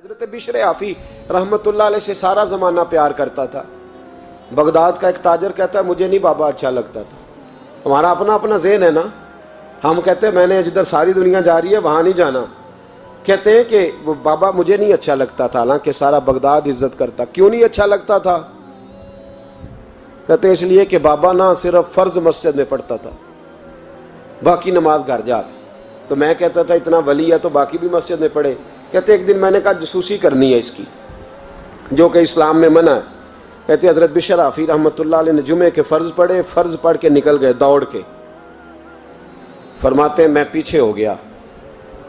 حضرت بشر آفی رحمت اللہ علیہ سے سارا زمانہ پیار کرتا تھا. بغداد کا ایک تاجر کہتا ہے مجھے نہیں بابا اچھا لگتا تھا. ہمارا اپنا اپنا ذہن ہے نا, ہم کہتے ہیں میں نے جدھر ساری دنیا جا رہی ہے وہاں نہیں جانا. کہتے ہیں کہ وہ بابا مجھے نہیں اچھا لگتا تھا, حالانکہ سارا بغداد عزت کرتا. کیوں نہیں اچھا لگتا تھا؟ کہتے ہیں اس لیے کہ بابا نہ صرف فرض مسجد میں پڑھتا تھا, باقی نماز گھر جا کے. تو میں کہتا تھا اتنا ولی ہے تو باقی بھی مسجد میں پڑھے. کہتے ایک دن میں نے کہا جسوسی کرنی ہے اس کی, جو کہ اسلام میں منع ہے. کہتے حضرت بشر آفی رحمۃ اللہ علیہ نے جمعے کے فرض پڑھے, فرض پڑھ کے نکل گئے دوڑ کے. فرماتے ہیں میں پیچھے ہو گیا.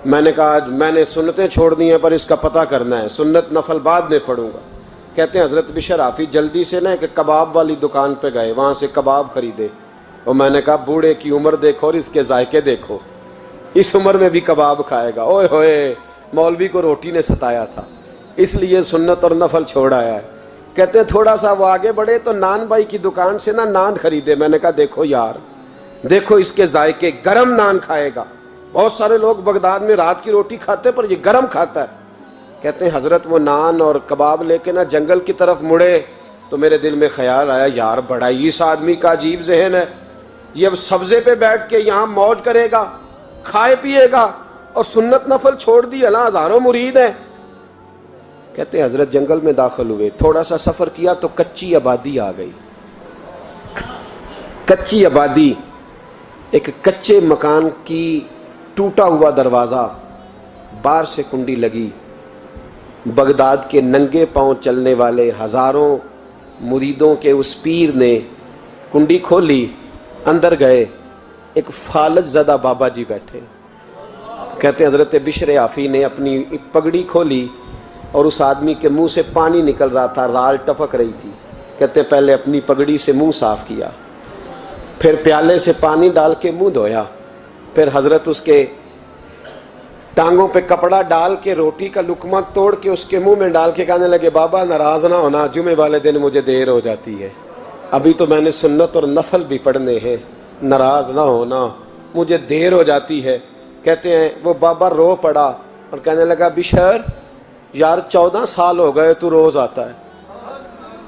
میں نے کہا آج میں نے سنتیں چھوڑ دی ہیں پر اس کا پتہ کرنا ہے, سنت نفل بعد میں پڑھوں گا. کہتے ہیں حضرت بشر آفی جلدی سے نا ایک کباب والی دکان پہ گئے, وہاں سے کباب خریدے. اور میں نے کہا بوڑھے کی عمر دیکھو اور اس کے ذائقے دیکھو, اس عمر میں بھی کباب کھائے گا. اوئے ہوئے, مولوی کو روٹی نے ستایا تھا اس لیے سنت اور نفل چھوڑ آیا ہے. کہتے ہیں تھوڑا سا وہ آگے بڑھے تو نان بھائی کی دکان سے نا نان خریدے. میں نے کہا دیکھو یار, دیکھو اس کے ذائقے, گرم نان کھائے گا. بہت سارے لوگ بغداد میں رات کی روٹی کھاتے پر یہ گرم کھاتا ہے. کہتے ہیں حضرت وہ نان اور کباب لے کے نا جنگل کی طرف مڑے تو میرے دل میں خیال آیا یار بڑا ہی اس آدمی کا عجیب ذہن ہے, یہ اب سبزے پہ بیٹھ کے یہاں موج کرے گا, کھائے پیے گا, اور سنت نفل چھوڑ دی. اللہ ہزاروں مرید ہیں. کہتے ہیں حضرت جنگل میں داخل ہوئے, تھوڑا سا سفر کیا تو کچی آبادی آ گئی. کچی آبادی, ایک کچے مکان کی ٹوٹا ہوا دروازہ, باہر سے کنڈی لگی. بغداد کے ننگے پاؤں چلنے والے ہزاروں مریدوں کے اس پیر نے کنڈی کھولی, اندر گئے. ایک فالج زدہ بابا جی بیٹھے. کہتے ہیں حضرت بشر آفی نے اپنی پگڑی کھولی اور اس آدمی کے منہ سے پانی نکل رہا تھا, رال ٹپک رہی تھی. کہتے ہیں پہلے اپنی پگڑی سے منہ صاف کیا, پھر پیالے سے پانی ڈال کے منہ دھویا, پھر حضرت اس کے ٹانگوں پہ کپڑا ڈال کے روٹی کا لقمہ توڑ کے اس کے منہ میں ڈال کے کہنے لگے بابا ناراض نہ ہونا, جمعے والے دن مجھے دیر ہو جاتی ہے, ابھی تو میں نے سنت اور نفل بھی پڑھنے ہیں, ناراض نہ ہونا مجھے دیر ہو جاتی ہے. کہتے ہیں وہ بابا رو پڑا اور کہنے لگا بشر یار 14 سال ہو گئے تو روز آتا ہے.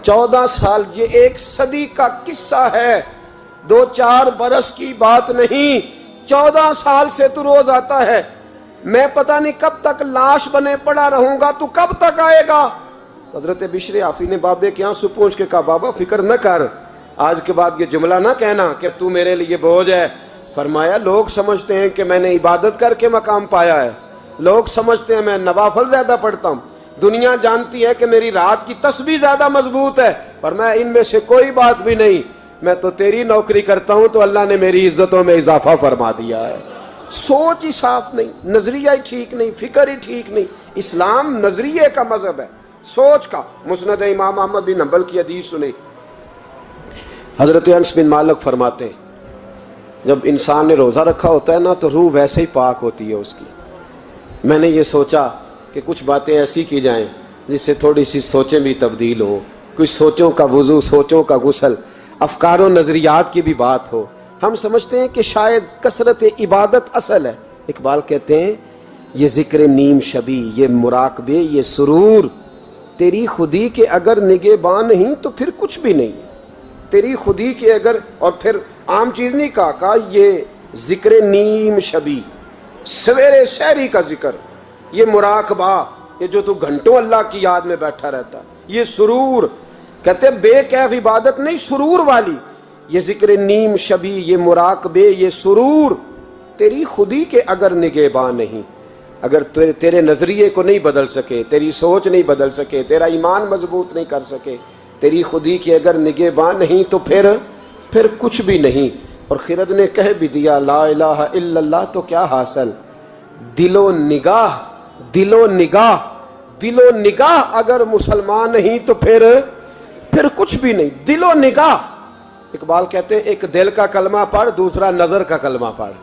14 سال, یہ ایک صدی کا قصہ ہے, 2-4 برس کی بات نہیں. 14 سال سے تو روز آتا ہے. میں پتہ نہیں کب تک لاش بنے پڑا رہوں گا, تو کب تک آئے گا؟ حضرت بشر آفی نے بابے کے آنسو پوچھ کے کہا بابا فکر نہ کر, آج کے بعد یہ جملہ نہ کہنا کہ تو میرے لیے بوجھ ہے. فرمایا لوگ سمجھتے ہیں کہ میں نے عبادت کر کے مقام پایا ہے, لوگ سمجھتے ہیں میں نوافل زیادہ پڑھتا ہوں, دنیا جانتی ہے کہ میری رات کی تسبیح زیادہ مضبوط ہے, پر میں ان میں سے کوئی بات بھی نہیں. میں تو تیری نوکری کرتا ہوں تو اللہ نے میری عزتوں میں اضافہ فرما دیا ہے. سوچ ہی صاف نہیں, نظریہ ہی ٹھیک نہیں, فکر ہی ٹھیک نہیں. اسلام نظریے کا مذہب ہے, سوچ کا. مسند امام احمد بن حنبل کی حدیث سنی, حضرت انس بن مالک فرماتے ہیں جب انسان نے روزہ رکھا ہوتا ہے نا تو روح ویسے ہی پاک ہوتی ہے اس کی. میں نے یہ سوچا کہ کچھ باتیں ایسی کی جائیں جس سے تھوڑی سی سوچیں بھی تبدیل ہوں, کچھ سوچوں کا وضو, سوچوں کا غسل, افکار و نظریات کی بھی بات ہو. ہم سمجھتے ہیں کہ شاید کثرت عبادت اصل ہے. اقبال کہتے ہیں یہ ذکر نیم شبی, یہ مراقبے, یہ سرور, تیری خودی کے اگر نگہباں نہیں تو پھر کچھ بھی نہیں. تیری خودی کے اگر, اور پھر عام چیز نہیں کہا یہ ذکر نیم شبی, سویرے سحری کا ذکر, یہ مراقبہ, یہ جو تو گھنٹوں اللہ کی یاد میں بیٹھا رہتا, یہ سرور. کہتے بے کیف عبادت نہیں, سرور والی. یہ ذکر نیم شبی, یہ مراقبے, یہ سرور, تیری خودی کے اگر نگہباں نہیں, اگر تیرے نظریے کو نہیں بدل سکے, تیری سوچ نہیں بدل سکے, تیرا ایمان مضبوط نہیں کر سکے, تیری خودی کے اگر نگہباں نہیں تو پھر کچھ بھی نہیں. اور خرد نے کہہ بھی دیا لا الہ الا اللہ تو کیا حاصل, دل و نگاہ, دل و نگاہ, دل و نگاہ اگر مسلمان نہیں تو پھر کچھ بھی نہیں. دل و نگاہ. اقبال کہتے ہیں ایک دل کا کلمہ پڑھ, دوسرا نظر کا کلمہ پڑھ,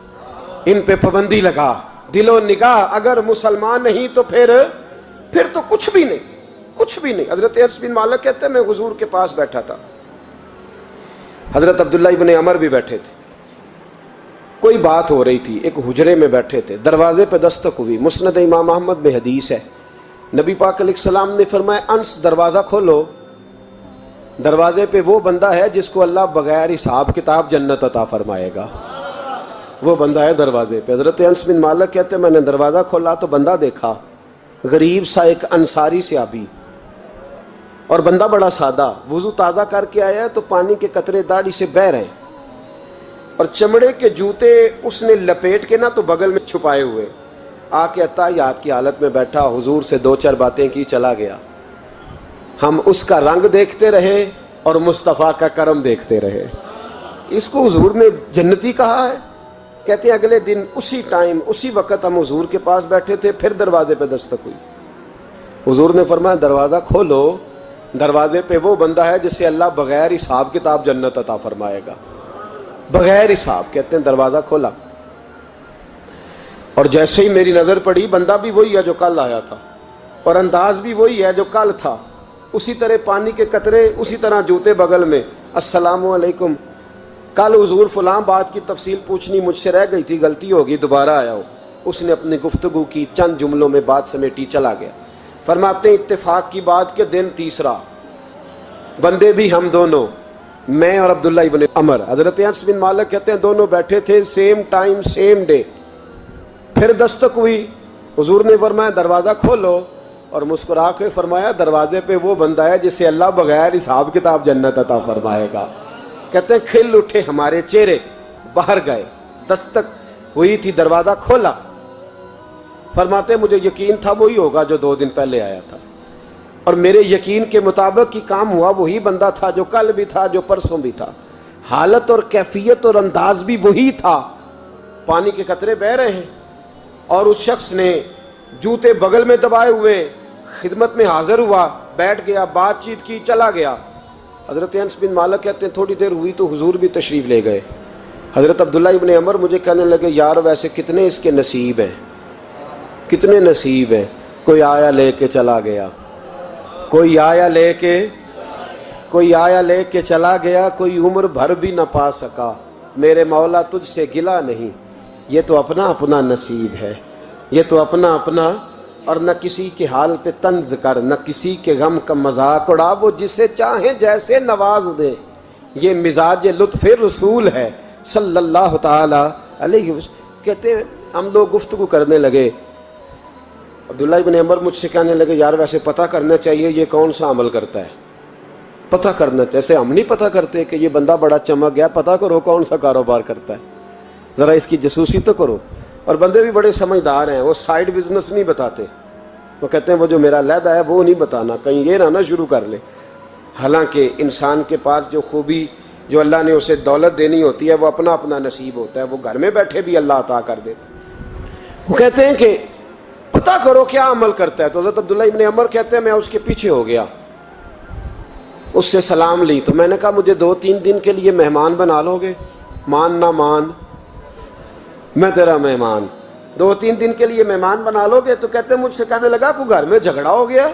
ان پہ پابندی لگا. دل و نگاہ اگر مسلمان نہیں تو پھر تو کچھ بھی نہیں, کچھ بھی نہیں. حضرت انس بن مالک کہتے ہیں میں حضور کے پاس بیٹھا تھا, حضرت عبداللہ ابن عمر بھی بیٹھے تھے, کوئی بات ہو رہی تھی, ایک حجرے میں بیٹھے تھے, دروازے پہ دستک ہوئی. مسند امام احمد میں حدیث ہے نبی پاک علیہ السلام نے فرمایا انس دروازہ کھولو، دروازے پہ وہ بندہ ہے جس کو اللہ بغیر حساب کتاب جنت عطا فرمائے گا، وہ بندہ ہے دروازے پہ۔ حضرت انس بن مالک کہتے ہیں میں نے دروازہ کھولا تو بندہ دیکھا، غریب سا ایک انصاری صحابی، اور بندہ بڑا سادہ، وضو تازہ کر کے آیا ہے تو پانی کے قطرے داڑھی سے بہہ رہے ہیں، اور چمڑے کے جوتے اس نے لپیٹ کے نا تو بغل میں چھپائے ہوئے، آ کے اتحیات کی حالت میں بیٹھا، حضور سے دو چار باتیں کی، چلا گیا۔ ہم اس کا رنگ دیکھتے رہے اور مصطفیٰ کا کرم دیکھتے رہے۔ اس کو حضور نے جنتی کہا ہے۔ کہتے ہیں اگلے دن اسی ٹائم اسی وقت ہم حضور کے پاس بیٹھے تھے، پھر دروازے پہ دستک ہوئی، حضور نے فرمایا دروازہ کھولو، دروازے پہ وہ بندہ ہے جسے اللہ بغیر حساب کتاب جنت عطا فرمائے گا، بغیر حساب۔ کہتے ہیں دروازہ کھولا، اور جیسے ہی میری نظر پڑی بندہ بھی وہی ہے جو کل آیا تھا، اور انداز بھی وہی ہے جو کل تھا، اسی طرح پانی کے قطرے، اسی طرح جوتے بغل میں، السلام علیکم، کل حضور فلاں بات کی تفصیل پوچھنی مجھ سے رہ گئی تھی، غلطی ہوگی، دوبارہ آیا ہو۔ اس نے اپنی گفتگو کی، چند جملوں میں بات سمیٹی، چلا گیا۔ فرماتے ہیں اتفاق کی بات کہ دن تیسرا، بندے بھی ہم دونوں، میں اور عبداللہ ابن عمر۔ حضرت انس بن مالک کہتے ہیں دونوں بیٹھے تھے، سیم ٹائم سیم ڈے۔ پھر دستک ہوئی، حضور نے فرمایا دروازہ کھولو، اور مسکرا کے فرمایا دروازے پہ وہ بندہ ہے جسے اللہ بغیر حساب کتاب جنت عطا فرمائے گا۔ کہتے ہیں کھل اٹھے ہمارے چہرے، باہر گئے، دستک ہوئی تھی، دروازہ کھولا۔ فرماتے ہیں مجھے یقین تھا وہی ہوگا جو 2 دن پہلے آیا تھا، اور میرے یقین کے مطابق ہی کام ہوا، وہی بندہ تھا جو کل بھی تھا، جو پرسوں بھی تھا، حالت اور کیفیت اور انداز بھی وہی تھا۔ پانی کے قطرے بہہ رہے ہیں، اور اس شخص نے جوتے بغل میں دبائے ہوئے خدمت میں حاضر ہوا، بیٹھ گیا، بات چیت کی، چلا گیا۔ حضرت انس بن مالک کہتے ہیں تھوڑی دیر ہوئی تو حضور بھی تشریف لے گئے۔ حضرت عبداللہ ابن عمر مجھے کہنے لگے یار ویسے کتنے اس کے نصیب ہیں، کتنے نصیب ہیں، کوئی آیا لے کے چلا گیا، کوئی آیا لے کے چلا گیا، کوئی عمر بھر بھی نہ پا سکا، میرے مولا تجھ سے گلہ نہیں، یہ تو اپنا اپنا نصیب ہے، یہ تو اپنا اپنا، اور نہ کسی کے حال پہ طنز کر، نہ کسی کے غم کا مذاق اڑا، وہ جسے چاہے جیسے نواز دے، یہ مزاج لطف رسول ہے صلی اللہ تعالی علیہ وسلم۔ کہتے ہیں ہم لوگ گفتگو کرنے لگے، عبداللہ ابن عمر مجھ سے کہنے لگے یار ویسے پتہ کرنا چاہیے یہ کون سا عمل کرتا ہے، پتہ کرنا، جیسے ہم نہیں پتہ کرتے کہ یہ بندہ بڑا چمک گیا، پتہ کرو کون سا کاروبار کرتا ہے، ذرا اس کی جاسوسی تو کرو۔ اور بندے بھی بڑے سمجھدار ہیں، وہ سائیڈ بزنس نہیں بتاتے، وہ کہتے ہیں وہ جو میرا علیحدہ ہے وہ نہیں بتانا، کہیں یہ نہ شروع کر لے۔ حالانکہ انسان کے پاس جو خوبی، جو اللہ نے اسے دولت دینی ہوتی ہے، وہ اپنا اپنا نصیب ہوتا ہے، وہ گھر میں بیٹھے بھی اللہ عطا کر دیتا۔ وہ کہتے ہیں کہ پتہ کرو کیا عمل کرتا ہے، تو حضرت عبداللہ ابن عمر کہتے ہیں میں اس کے پیچھے ہو گیا، اس سے سلام لی، تو میں نے کہا مجھے 2-3 دن کے لیے مہمان بنا لو گے، مان نہ مان میں تیرا مہمان، 2-3 دن کے لیے مہمان بنا لو گے؟ تو کہتے ہیں مجھ سے کہنے لگا کوئی گھر میں جھگڑا ہو گیا،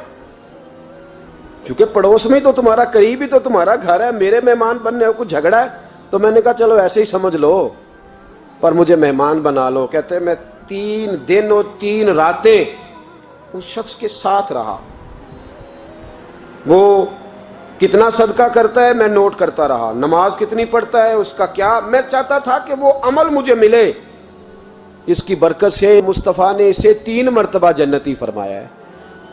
کیونکہ پڑوس میں تو تمہارا، قریب ہی تو تمہارا گھر ہے، میرے مہمان بننے کو جھگڑا ہے؟ تو میں نے کہا چلو ایسے ہی سمجھ لو، پر مجھے مہمان بنا لو۔ کہتے ہیں میں 3 دن اور 3 راتیں اس شخص کے ساتھ رہا، وہ کتنا صدقہ کرتا ہے میں نوٹ کرتا رہا، نماز کتنی پڑھتا ہے، اس کا کیا، میں چاہتا تھا کہ وہ عمل مجھے ملے، اس کی برکت سے مصطفیٰ نے اسے 3 مرتبہ جنتی فرمایا ہے،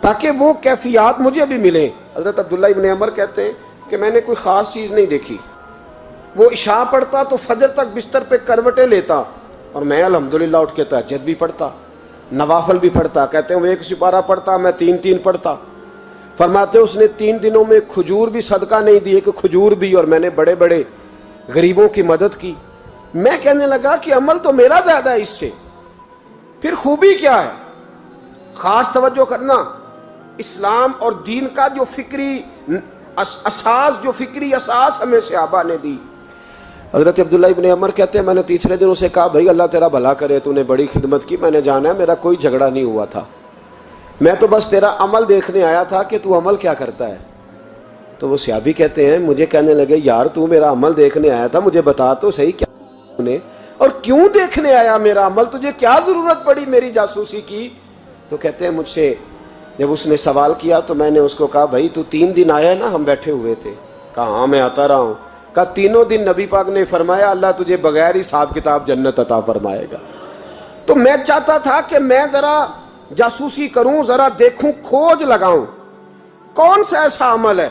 تاکہ وہ کیفیات مجھے بھی ملیں۔ حضرت عبداللہ ابن عمر کہتے ہیں کہ میں نے کوئی خاص چیز نہیں دیکھی، وہ عشاء پڑھتا تو فجر تک بستر پہ کروٹیں لیتا، اور میں الحمدللہ اٹھ کے تہجد بھی پڑھتا، نوافل بھی پڑھتا۔ کہتے ہیں وہ 1 سپارہ پڑھتا، میں 3 پڑھتا۔ فرماتے اس نے 3 دنوں میں کھجور بھی صدقہ نہیں دی، کہ کھجور بھی، اور میں نے بڑے بڑے غریبوں کی مدد کی۔ میں کہنے لگا کہ عمل تو میرا زیادہ ہے اس سے، پھر خوبی کیا ہے؟ خاص توجہ کرنا، اسلام اور دین کا جو فکری اساس، جو فکری اساس ہمیں صحابہ نے دی۔ حضرت عبداللہ ابن عمر کہتے ہیں میں نے تیسرے دن اسے کہا بھائی اللہ تیرا بھلا کرے، تو نے بڑی خدمت کی، میں نے جانا ہے میرا کوئی جھگڑا نہیں ہوا تھا، میں تو بس تیرا عمل دیکھنے آیا تھا کہ تو عمل کیا کرتا ہے۔ تو وہ صحابی کہتے ہیں مجھے کہنے لگے یار تو میرا عمل دیکھنے آیا تھا، مجھے بتا تو صحیح کیا نے، اور کیوں دیکھنے آیا میرا عمل، تجھے کیا ضرورت پڑی میری جاسوسی کی؟ تو کہتے ہیں مجھ سے جب اس نے سوال کیا تو میں نے اس کو کہا بھائی تو 3 دن آیا نا ہم بیٹھے ہوئے تھے؟ کہا ہاں میں آتا رہا ہوں۔ کہا 3 دن نبی پاک نے فرمایا اللہ تجھے بغیر حساب کتاب جنت عطا فرمائے گا۔ تو میں چاہتا تھا کہ میں ذرا جاسوسی کروں، ذرا دیکھوں، کھوج لگاؤں کون سا ایسا عمل ہے،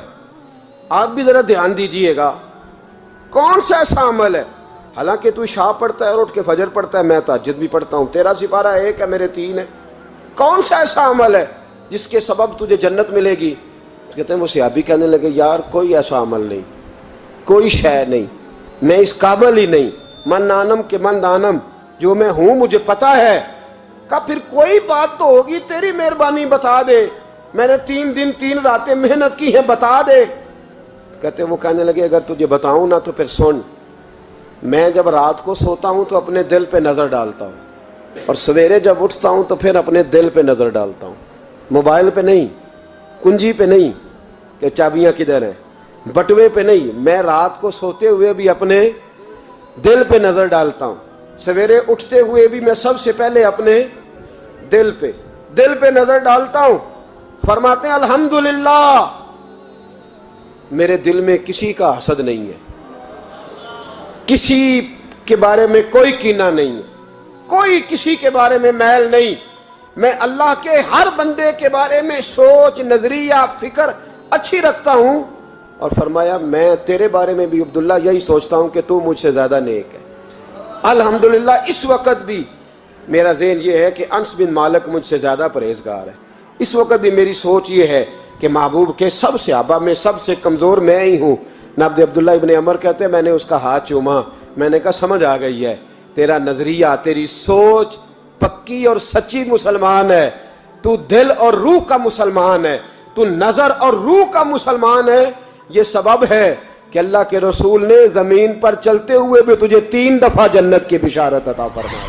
آپ بھی ذرا دھیان دیجئے گا، کون سا ایسا عمل ہے، حالانکہ تو عشاء پڑھتا ہے اور اٹھ کے فجر پڑھتا ہے، میں تہجد بھی پڑھتا ہوں، تیرا سپارہ 1 ہے میرے 3 ہے، کون سا ایسا عمل ہے جس کے سبب تجھے جنت ملے گی؟ کہتے ہیں وہ صحابی کہنے لگے یار کوئی ایسا عمل نہیں، کوئی شے نہیں، میں اس قابل ہی نہیں، من نانم کے من دانم، جو میں ہوں مجھے پتا ہے۔ کہا پھر کوئی بات تو ہوگی، تیری مہربانی بتا دے، میں نے 3 دن 3 راتیں محنت کی ہیں، بتا دے۔ کہتے وہ کہنے لگے اگر تجھے بتاؤں نا تو پھر سن، میں جب رات کو سوتا ہوں تو اپنے دل پہ نظر ڈالتا ہوں، اور سویرے جب اٹھتا ہوں تو پھر اپنے دل پہ نظر ڈالتا ہوں، موبائل پہ نہیں، کنجی پہ نہیں کہ چابیاں کدھر ہیں، بٹوے پہ نہیں، میں رات کو سوتے ہوئے بھی اپنے دل پہ نظر ڈالتا ہوں، سویرے اٹھتے ہوئے بھی میں سب سے پہلے اپنے دل پہ نظر ڈالتا ہوں۔ فرماتے ہیں الحمدللہ میرے دل میں کسی کا حسد نہیں ہے، کسی کے بارے میں کوئی کینہ نہیں ہے، کوئی کسی کے بارے میں میل نہیں، میں اللہ کے ہر بندے کے بارے میں سوچ، نظریہ، فکر اچھی رکھتا ہوں۔ اور فرمایا میں تیرے بارے میں بھی عبداللہ یہی سوچتا ہوں کہ تو مجھ سے زیادہ نیک ہے۔ الحمدللہ اس وقت بھی میرا ذہن یہ ہے کہ انس بن مالک مجھ سے زیادہ پرہیزگار ہے، اس وقت بھی میری سوچ یہ ہے کہ محبوب کے سب صحابہ میں سب سے کمزور میں ہی ہوں۔ نابد عبداللہ ابن عمر کہتے ہیں میں نے اس کا ہاتھ چوما، میں نے کہا سمجھ آ گئی ہے، تیرا نظریہ، تیری سوچ پکی اور سچی مسلمان ہے، تو دل اور روح کا مسلمان ہے، تو نظر اور روح کا مسلمان ہے۔ یہ سبب ہے کہ اللہ کے رسول نے زمین پر چلتے ہوئے بھی تجھے 3 دفعہ جنت کی بشارت عطا فرمائی۔